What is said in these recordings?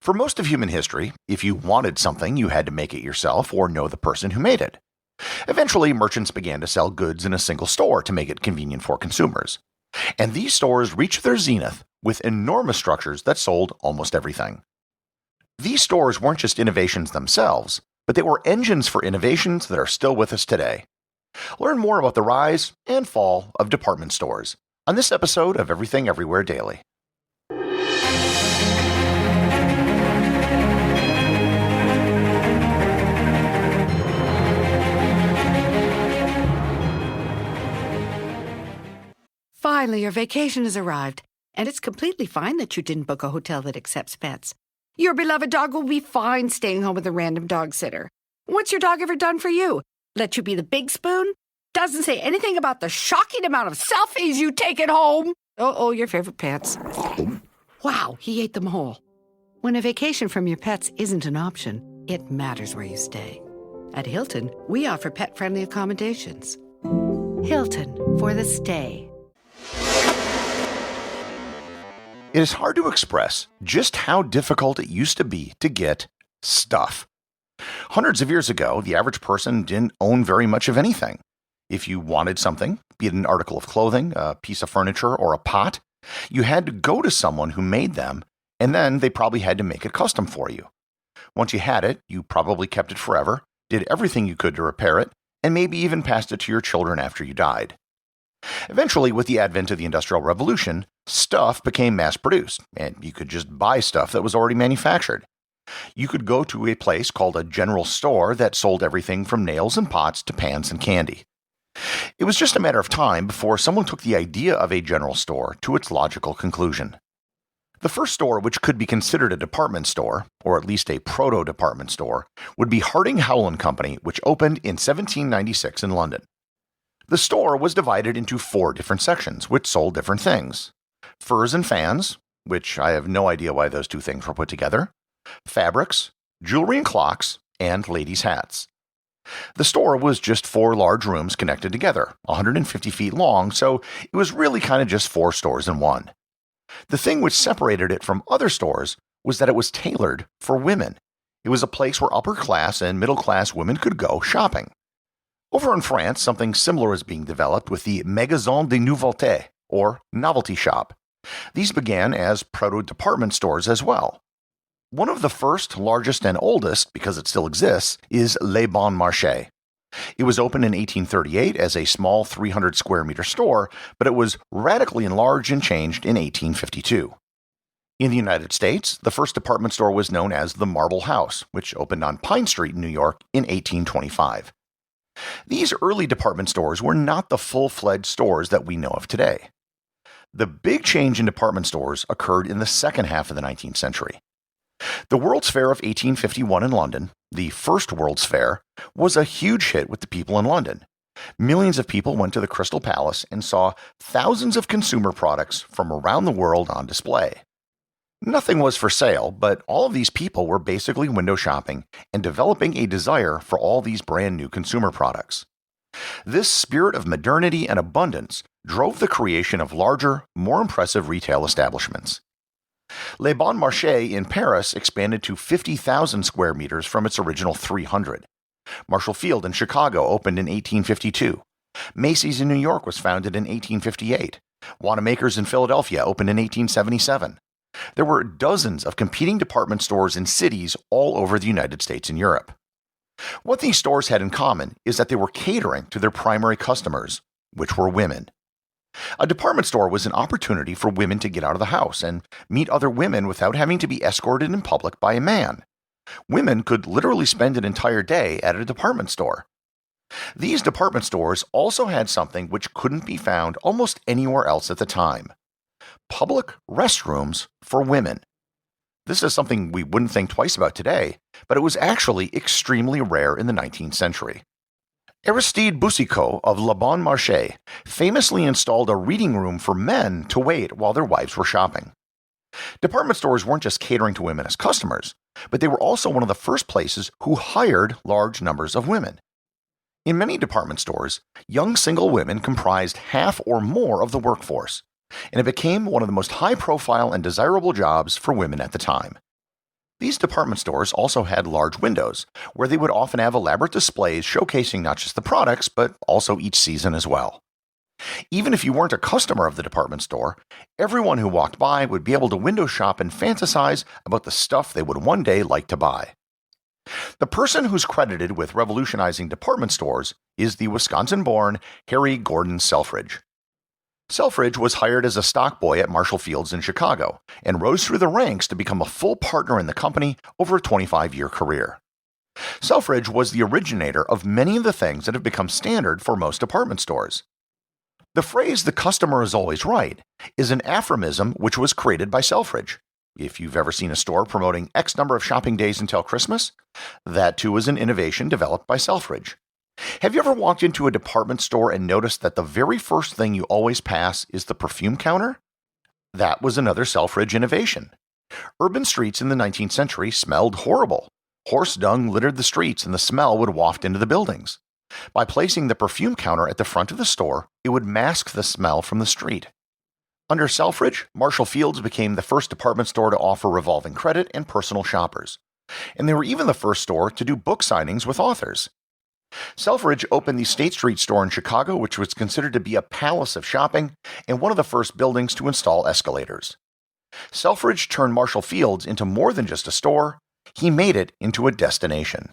For most of human history, if you wanted something, you had to make it yourself or know the person who made it. Eventually, merchants began to sell goods in a single store to make it convenient for consumers. And these stores reached their zenith with enormous structures that sold almost everything. These stores weren't just innovations themselves, but they were engines for innovations that are still with us today. Learn more about the rise and fall of department stores on this episode of Everything Everywhere Daily. Finally, your vacation has arrived, and it's completely fine that you didn't book a hotel that accepts pets. Your beloved dog will be fine staying home with a random dog sitter. What's your dog ever done for you? Let you be the big spoon? Doesn't say anything about the shocking amount of selfies you take at home. Oh, your favorite pets. Wow, he ate them whole. When a vacation from your pets isn't an option, it matters where you stay. At Hilton, we offer pet-friendly accommodations. Hilton, for the stay. It is hard to express just how difficult it used to be to get stuff. Hundreds of years ago, the average person didn't own very much of anything. If you wanted something, be it an article of clothing, a piece of furniture, or a pot, you had to go to someone who made them, and then they probably had to make it custom for you. Once you had it, you probably kept it forever, did everything you could to repair it, and maybe even passed it to your children after you died. Eventually, with the advent of the Industrial Revolution, stuff became mass-produced, and you could just buy stuff that was already manufactured. You could go to a place called a general store that sold everything from nails and pots to pans and candy. It was just a matter of time before someone took the idea of a general store to its logical conclusion. The first store which could be considered a department store, or at least a proto-department store, would be Harding Howell & Company, which opened in 1796 in London. The store was divided into 4 different sections, which sold different things. Furs and fans, which I have no idea why those 2 things were put together, fabrics, jewelry and clocks, and ladies' hats. The store was just 4 large rooms connected together, 150 feet long, so it was really kind of just 4 stores in one. The thing which separated it from other stores was that it was tailored for women. It was a place where upper-class and middle-class women could go shopping. Over in France, something similar is being developed with the Magasin de Nouveauté, or novelty shop. These began as proto-department stores as well. One of the first, largest, and oldest, because it still exists, is Le Bon Marché. It was opened in 1838 as a small 300 square meter store, but it was radically enlarged and changed in 1852. In the United States, the first department store was known as the Marble House, which opened on Pine Street in New York in 1825. These early department stores were not the full-fledged stores that we know of today. The big change in department stores occurred in the second half of the 19th century. The World's Fair of 1851 in London, the first World's Fair, was a huge hit with the people in London. Millions of people went to the Crystal Palace and saw thousands of consumer products from around the world on display. Nothing was for sale, but all of these people were basically window shopping and developing a desire for all these brand new consumer products. This spirit of modernity and abundance drove the creation of larger, more impressive retail establishments. Le Bon Marché in Paris expanded to 50,000 square meters from its original 300. Marshall Field in Chicago opened in 1852. Macy's in New York was founded in 1858. Wanamaker's in Philadelphia opened in 1877. There were dozens of competing department stores in cities all over the United States and Europe. What these stores had in common is that they were catering to their primary customers, which were women. A department store was an opportunity for women to get out of the house and meet other women without having to be escorted in public by a man. Women could literally spend an entire day at a department store. These department stores also had something which couldn't be found almost anywhere else at the time: public restrooms for women. This is something we wouldn't think twice about today, but it was actually extremely rare in the 19th century. Aristide Boucicaut of Le Bon Marché famously installed a reading room for men to wait while their wives were shopping. Department stores weren't just catering to women as customers, but they were also one of the first places who hired large numbers of women. In many department stores, young single women comprised half or more of the workforce, and it became one of the most high-profile and desirable jobs for women at the time. These department stores also had large windows, where they would often have elaborate displays showcasing not just the products, but also each season as well. Even if you weren't a customer of the department store, everyone who walked by would be able to window shop and fantasize about the stuff they would one day like to buy. The person who's credited with revolutionizing department stores is the Wisconsin-born Harry Gordon Selfridge. Selfridge was hired as a stock boy at Marshall Field's in Chicago and rose through the ranks to become a full partner in the company over a 25-year career. Selfridge was the originator of many of the things that have become standard for most department stores. The phrase "the customer is always right" is an aphorism which was created by Selfridge. If you've ever seen a store promoting X number of shopping days until Christmas, that too is an innovation developed by Selfridge. Have you ever walked into a department store and noticed that the very first thing you always pass is the perfume counter? That was another Selfridge innovation. Urban streets in the 19th century smelled horrible. Horse dung littered the streets and the smell would waft into the buildings. By placing the perfume counter at the front of the store, it would mask the smell from the street. Under Selfridge, Marshall Field's became the first department store to offer revolving credit and personal shoppers. And they were even the first store to do book signings with authors. Selfridge opened the State Street store in Chicago, which was considered to be a palace of shopping and one of the first buildings to install escalators. Selfridge turned Marshall Field's into more than just a store, he made it into a destination.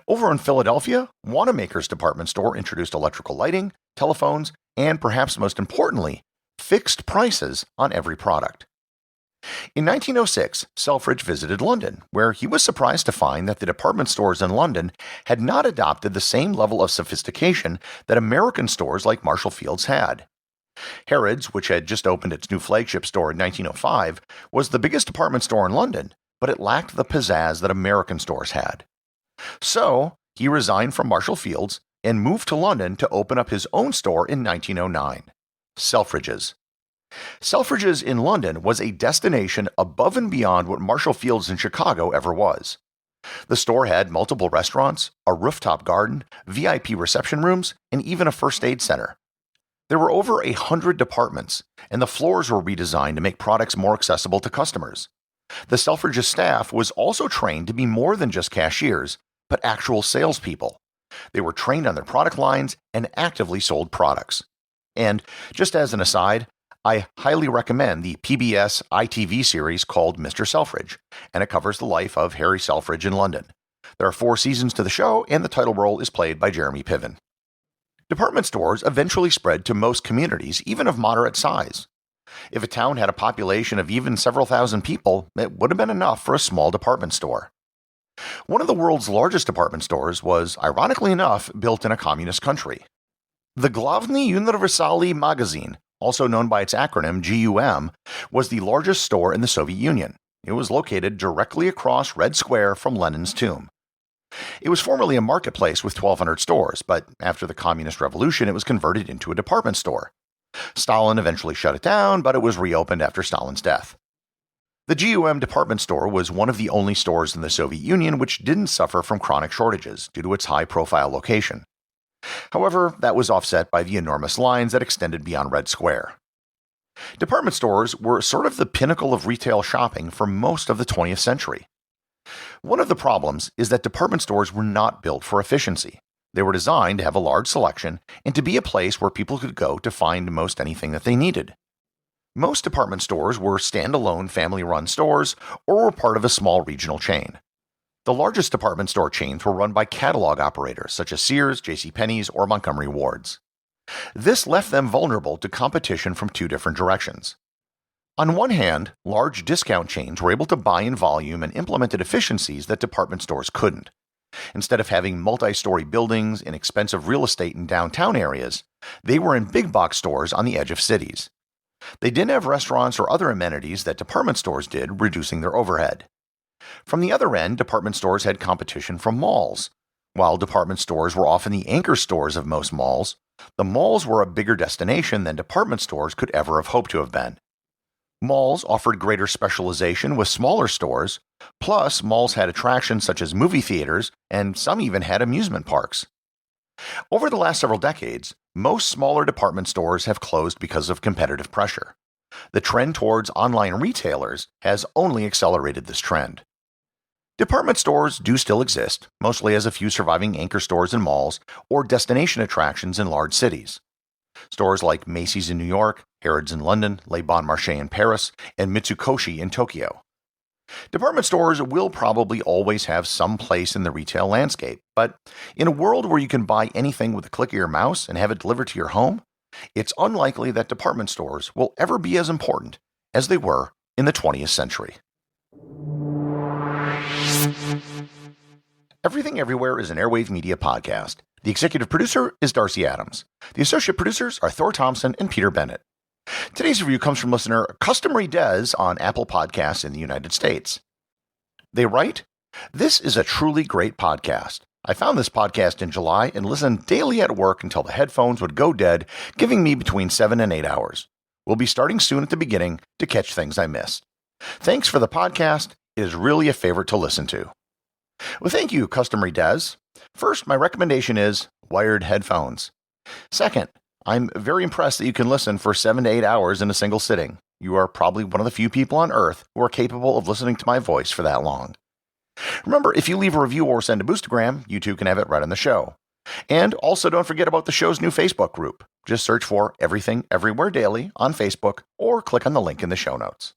Over in Philadelphia, Wanamaker's department store introduced electrical lighting, telephones, and perhaps most importantly, fixed prices on every product. In 1906, Selfridge visited London, where he was surprised to find that the department stores in London had not adopted the same level of sophistication that American stores like Marshall Field's had. Harrods, which had just opened its new flagship store in 1905, was the biggest department store in London, but it lacked the pizzazz that American stores had. So, he resigned from Marshall Field's and moved to London to open up his own store in 1909, Selfridge's. Selfridge's in London was a destination above and beyond what Marshall Field's in Chicago ever was. The store had multiple restaurants, a rooftop garden, VIP reception rooms, and even a first aid center. There were over 100 departments, and the floors were redesigned to make products more accessible to customers. The Selfridge's staff was also trained to be more than just cashiers, but actual salespeople. They were trained on their product lines and actively sold products. And, just as an aside, I highly recommend the PBS ITV series called Mr. Selfridge, and it covers the life of Harry Selfridge in London. There are 4 seasons to the show, and the title role is played by Jeremy Piven. Department stores eventually spread to most communities, even of moderate size. If a town had a population of even several thousand people, it would have been enough for a small department store. One of the world's largest department stores was, ironically enough, built in a communist country. The Glavny Universally Magazine, also known by its acronym GUM, was the largest store in the Soviet Union. It was located directly across Red Square from Lenin's tomb. It was formerly a marketplace with 1,200 stores, but after the Communist Revolution it was converted into a department store. Stalin eventually shut it down, but it was reopened after Stalin's death. The GUM department store was one of the only stores in the Soviet Union which didn't suffer from chronic shortages due to its high-profile location. However, that was offset by the enormous lines that extended beyond Red Square. Department stores were sort of the pinnacle of retail shopping for most of the 20th century. One of the problems is that department stores were not built for efficiency. They were designed to have a large selection and to be a place where people could go to find most anything that they needed. Most department stores were standalone family-run stores or were part of a small regional chain. The largest department store chains were run by catalog operators such as Sears, JCPenney's, or Montgomery Ward's. This left them vulnerable to competition from 2 different directions. On one hand, large discount chains were able to buy in volume and implemented efficiencies that department stores couldn't. Instead of having multi-story buildings and expensive real estate in downtown areas, they were in big box stores on the edge of cities. They didn't have restaurants or other amenities that department stores did, reducing their overhead. From the other end, department stores had competition from malls. While department stores were often the anchor stores of most malls, the malls were a bigger destination than department stores could ever have hoped to have been. Malls offered greater specialization with smaller stores, plus malls had attractions such as movie theaters, and some even had amusement parks. Over the last several decades, most smaller department stores have closed because of competitive pressure. The trend towards online retailers has only accelerated this trend. Department stores do still exist, mostly as a few surviving anchor stores in malls or destination attractions in large cities. Stores like Macy's in New York, Harrods in London, Le Bon Marché in Paris, and Mitsukoshi in Tokyo. Department stores will probably always have some place in the retail landscape, but in a world where you can buy anything with a click of your mouse and have it delivered to your home, it's unlikely that department stores will ever be as important as they were in the 20th century. Everything Everywhere is an Airwave Media podcast. The executive producer is Darcy Adams. The associate producers are Thor, Thomsen, and Peter Bennett. Today's review comes from listener Customary Des on Apple Podcasts in the United States. They write, "This is a truly great podcast. I found this podcast in July and listened daily at work until the headphones would go dead, giving me between 7 and 8 hours. We'll be starting soon at the beginning to catch things I missed. Thanks for the podcast. It is really a favorite to listen to." Well, thank you, Customary Des. First, my recommendation is wired headphones. Second, I'm very impressed that you can listen for 7 to 8 hours in a single sitting. You are probably one of the few people on Earth who are capable of listening to my voice for that long. Remember, if you leave a review or send a boostagram, you too can have it right on the show. And also don't forget about the show's new Facebook group. Just search for Everything Everywhere Daily on Facebook or click on the link in the show notes.